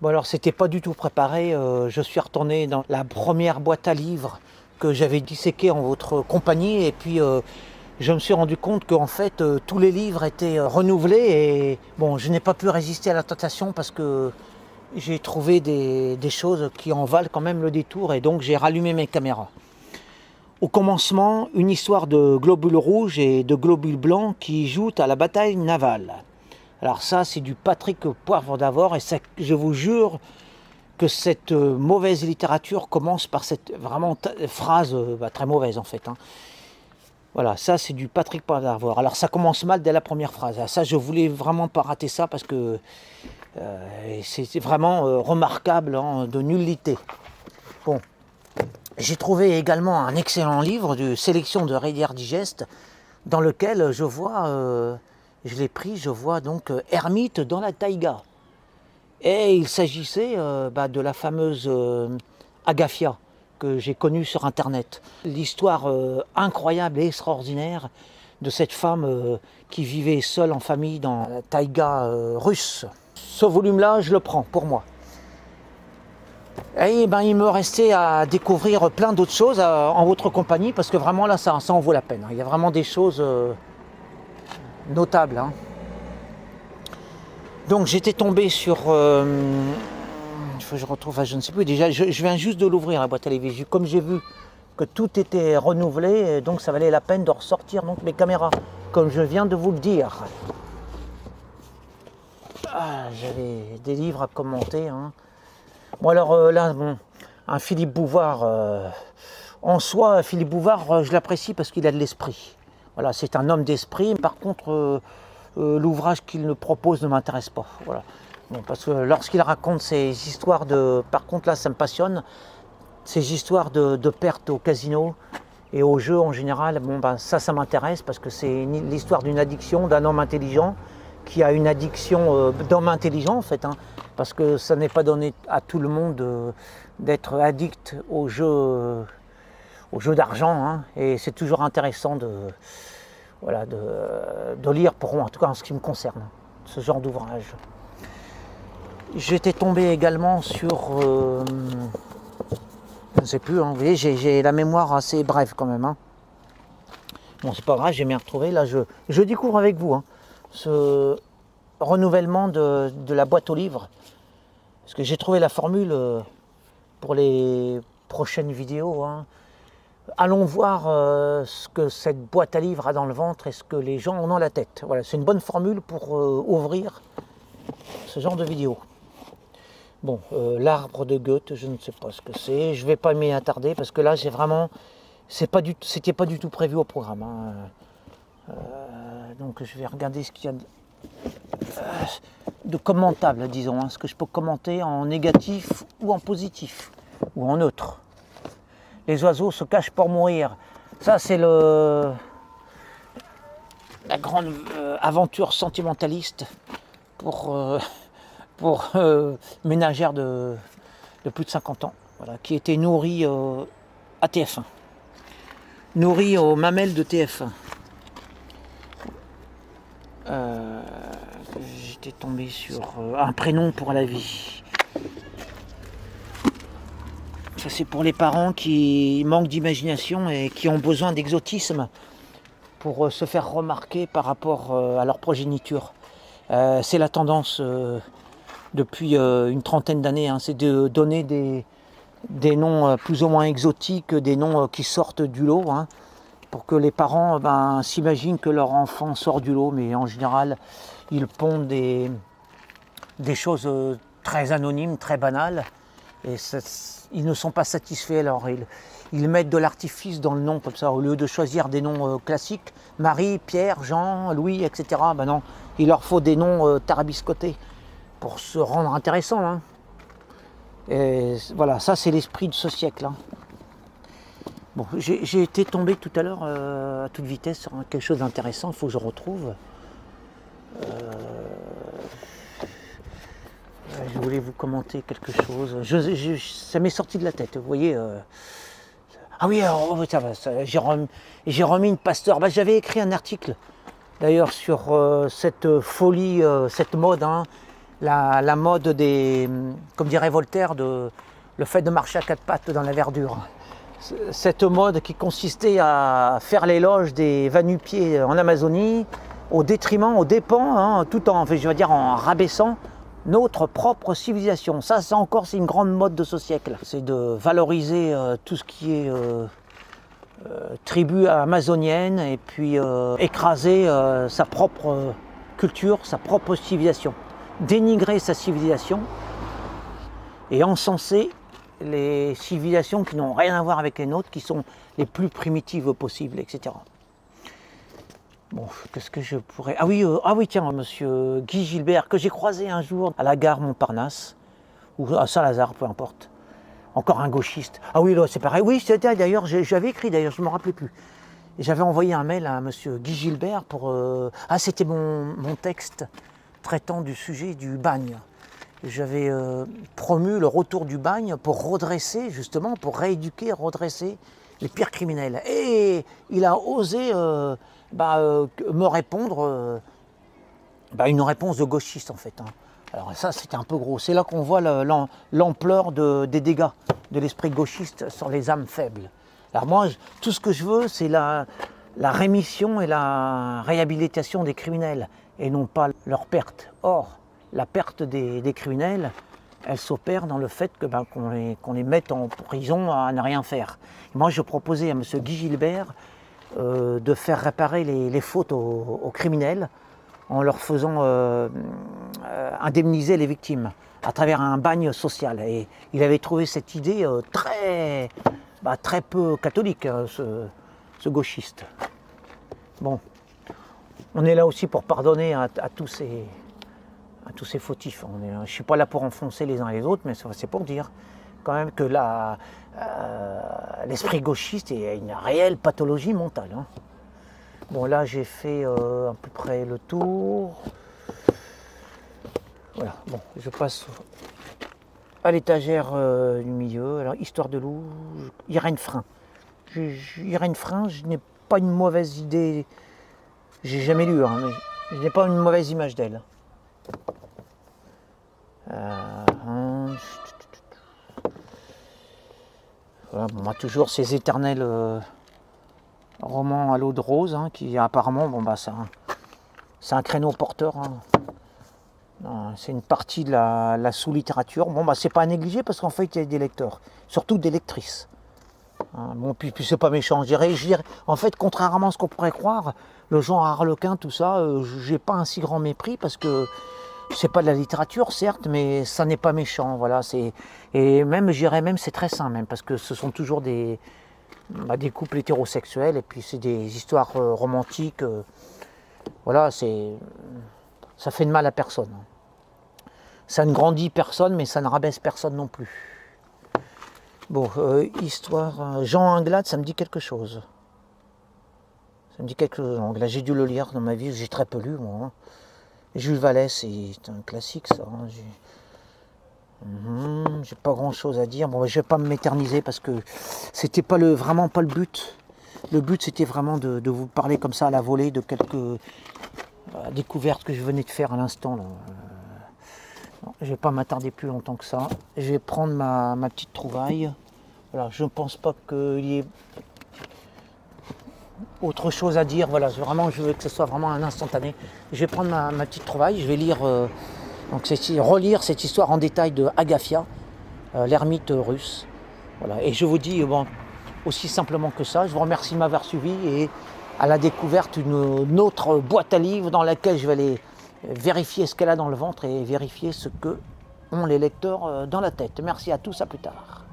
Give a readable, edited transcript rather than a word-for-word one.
Bon alors c'était pas du tout préparé, je suis retourné dans la première boîte à livres que j'avais disséquée en votre compagnie et puis je me suis rendu compte qu'en fait tous les livres étaient renouvelés et bon je n'ai pas pu résister à la tentation parce que j'ai trouvé des choses qui en valent quand même le détour et donc j'ai rallumé mes caméras. Au commencement, une histoire de globules rouges et de globules blancs qui jouent à la bataille navale. Alors ça, c'est du Patrick Poivre d'Avor et ça, je vous jure que cette mauvaise littérature commence par cette vraiment phrase très mauvaise en fait. Voilà, ça c'est du Patrick Poivre d'Avor. Alors ça commence mal dès la première phrase. Ça, je voulais vraiment pas rater ça parce que c'est vraiment remarquable, de nullité. Bon, j'ai trouvé également un excellent livre de sélection de Rivière Digeste dans lequel je vois... je l'ai pris, je vois donc Ermite dans la taïga. Et il s'agissait de la fameuse Agafia que j'ai connue sur internet. L'histoire incroyable et extraordinaire de cette femme qui vivait seule en famille dans la taïga russe. Ce volume-là, je le prends pour moi. Et il me restait à découvrir plein d'autres choses en votre compagnie parce que vraiment là, ça en vaut la peine. Il y a vraiment des choses... notable. Donc j'étais tombé sur... il faut que je retrouve, je ne sais plus, déjà je viens juste de l'ouvrir la boîte à livres. Comme j'ai vu que tout était renouvelé, donc ça valait la peine de ressortir donc, mes caméras, comme je viens de vous le dire. J'avais des livres à commenter. Bon alors là, un Philippe Bouvard, en soi, Philippe Bouvard, je l'apprécie parce qu'il a de l'esprit. Voilà, c'est un homme d'esprit. Par contre, l'ouvrage qu'il nous propose ne m'intéresse pas. Voilà. Bon, parce que lorsqu'il raconte ces histoires de... Par contre, là, ça me passionne. Ces histoires de pertes au casino et au jeu en général, ça m'intéresse parce que c'est l'histoire d'une addiction d'un homme intelligent qui a une addiction d'homme intelligent, en fait. Parce que ça n'est pas donné à tout le monde d'être addict au jeu d'argent, et c'est toujours intéressant de lire, pour moi, en tout cas en ce qui me concerne, ce genre d'ouvrage. J'étais tombé également sur, je ne sais plus, vous voyez, j'ai la mémoire assez brève quand même. Bon, c'est pas grave, j'ai bien retrouvé, là je découvre avec vous ce renouvellement de la boîte aux livres, parce que j'ai trouvé la formule pour les prochaines vidéos. Allons voir ce que cette boîte à livres a dans le ventre et ce que les gens ont dans la tête. Voilà, c'est une bonne formule pour ouvrir ce genre de vidéo. Bon, l'arbre de Goethe, je ne sais pas ce que c'est. Je ne vais pas m'y attarder parce que là, c'était pas du tout prévu au programme. Donc je vais regarder ce qu'il y a de commentable, disons, ce que je peux commenter en négatif ou en positif ou en neutre. Les oiseaux se cachent pour mourir. Ça, c'est la grande aventure sentimentaliste pour ménagères de plus de 50 ans, voilà, qui était nourrie à TF1. Nourrie aux mamelles de TF1. J'étais tombé sur un prénom pour la vie. Ça, c'est pour les parents qui manquent d'imagination et qui ont besoin d'exotisme pour se faire remarquer par rapport à leur progéniture. C'est la tendance depuis une trentaine d'années, c'est de donner des noms plus ou moins exotiques, des noms qui sortent du lot, pour que les parents s'imaginent que leur enfant sort du lot, mais en général, ils pondent des choses très anonymes, très banales, et ils ne sont pas satisfaits, alors ils mettent de l'artifice dans le nom comme ça, au lieu de choisir des noms classiques, Marie, Pierre, Jean, Louis, etc. Non, il leur faut des noms tarabiscotés pour se rendre intéressants. Et voilà, ça c'est l'esprit de ce siècle. Bon, j'ai été tombé tout à l'heure à toute vitesse sur quelque chose d'intéressant, il faut que je retrouve. Je voulais vous commenter quelque chose. Ça m'est sorti de la tête, vous voyez. Ah oui, alors, ça va, j'ai remis une pasteur. J'avais écrit un article, d'ailleurs, sur cette folie, cette mode la mode des, comme dirait Voltaire, le fait de marcher à quatre pattes dans la verdure. Cette mode qui consistait à faire l'éloge des va-nu-pieds en Amazonie, au détriment, aux dépens, hein, tout en, je veux dire, en rabaissant notre propre civilisation. Ça encore, c'est une grande mode de ce siècle. C'est de valoriser tout ce qui est tribu amazonienne et puis écraser sa propre culture, sa propre civilisation. Dénigrer sa civilisation et encenser les civilisations qui n'ont rien à voir avec les nôtres, qui sont les plus primitives possibles, etc. Bon, qu'est-ce que je pourrais... Ah oui, tiens, monsieur Guy Gilbert, que j'ai croisé un jour à la gare Montparnasse, ou à Saint-Lazare, peu importe. Encore un gauchiste. Ah oui, là, c'est pareil. Oui, c'était d'ailleurs, j'avais écrit d'ailleurs, je ne me rappelais plus. J'avais envoyé un mail à monsieur Guy Gilbert pour... Ah, c'était mon texte traitant du sujet du bagne. J'avais promu le retour du bagne pour redresser, justement, pour rééduquer, redresser les pires criminels. Et il a osé me répondre une réponse de gauchiste, en fait. Hein. Alors ça, c'était un peu gros. C'est là qu'on voit l'ampleur des dégâts de l'esprit gauchiste sur les âmes faibles. Alors moi, tout ce que je veux, c'est la rémission et la réhabilitation des criminels, et non pas leur perte. Or, la perte des criminels, elle s'opère dans le fait qu'on les mette en prison à ne rien faire. Moi, je proposais à M. Guy Gilbert de faire réparer les fautes aux criminels en leur faisant indemniser les victimes à travers un bagne social. Et il avait trouvé cette idée très peu catholique, ce gauchiste. Bon, on est là aussi pour pardonner à tous ces fautifs. Je ne suis pas là pour enfoncer les uns et les autres, mais c'est pour dire quand même que l'esprit gauchiste est une réelle pathologie mentale. Hein. Bon, là j'ai fait à peu près le tour. Voilà, bon, je passe à l'étagère du milieu. Alors, Histoire de loup, Irène Frein. Irène Frein, je n'ai pas une mauvaise idée. J'ai jamais lu, hein, mais je n'ai pas une mauvaise image d'elle. Voilà, on a toujours ces éternels romans à l'eau de rose, hein, qui apparemment, c'est un créneau porteur. Hein. C'est une partie de la sous-littérature. C'est pas à négliger parce qu'en fait, il y a des lecteurs, surtout des lectrices. Hein, puis c'est pas méchant, je dirais, en fait, contrairement à ce qu'on pourrait croire, le genre harlequin, tout ça, j'ai pas un si grand mépris parce que c'est pas de la littérature, certes, mais ça n'est pas méchant, voilà. Et même, je dirais même, c'est très sain, même, parce que ce sont toujours des couples hétérosexuels, et puis c'est des histoires romantiques. Voilà, ça fait de mal à personne. Ça ne grandit personne, mais ça ne rabaisse personne non plus. Bon, histoire... Jean Inglade, ça me dit quelque chose. Ça me dit quelque chose. Donc là, j'ai dû le lire dans ma vie, j'ai très peu lu, moi. Hein. Jules Vallée, c'est un classique, ça. Hein. J'ai pas grand-chose à dire. Bon, je vais pas m'éterniser parce que c'était vraiment pas le but. Le but, c'était vraiment de vous parler comme ça à la volée de quelques découvertes que je venais de faire à l'instant. Je vais pas m'attarder plus longtemps que ça. Je vais prendre ma petite trouvaille. Voilà, je ne pense pas qu'il y ait autre chose à dire. Voilà, je veux que ce soit vraiment un instantané. Je vais prendre ma petite trouvaille. Je vais lire, relire cette histoire en détail de Agafia, l'ermite russe. Voilà, et je vous dis aussi simplement que ça. Je vous remercie de m'avoir suivi et à la découverte d'une autre boîte à livres dans laquelle je vais aller vérifier ce qu'elle a dans le ventre et vérifier ce que ont les lecteurs dans la tête. Merci à tous, à plus tard.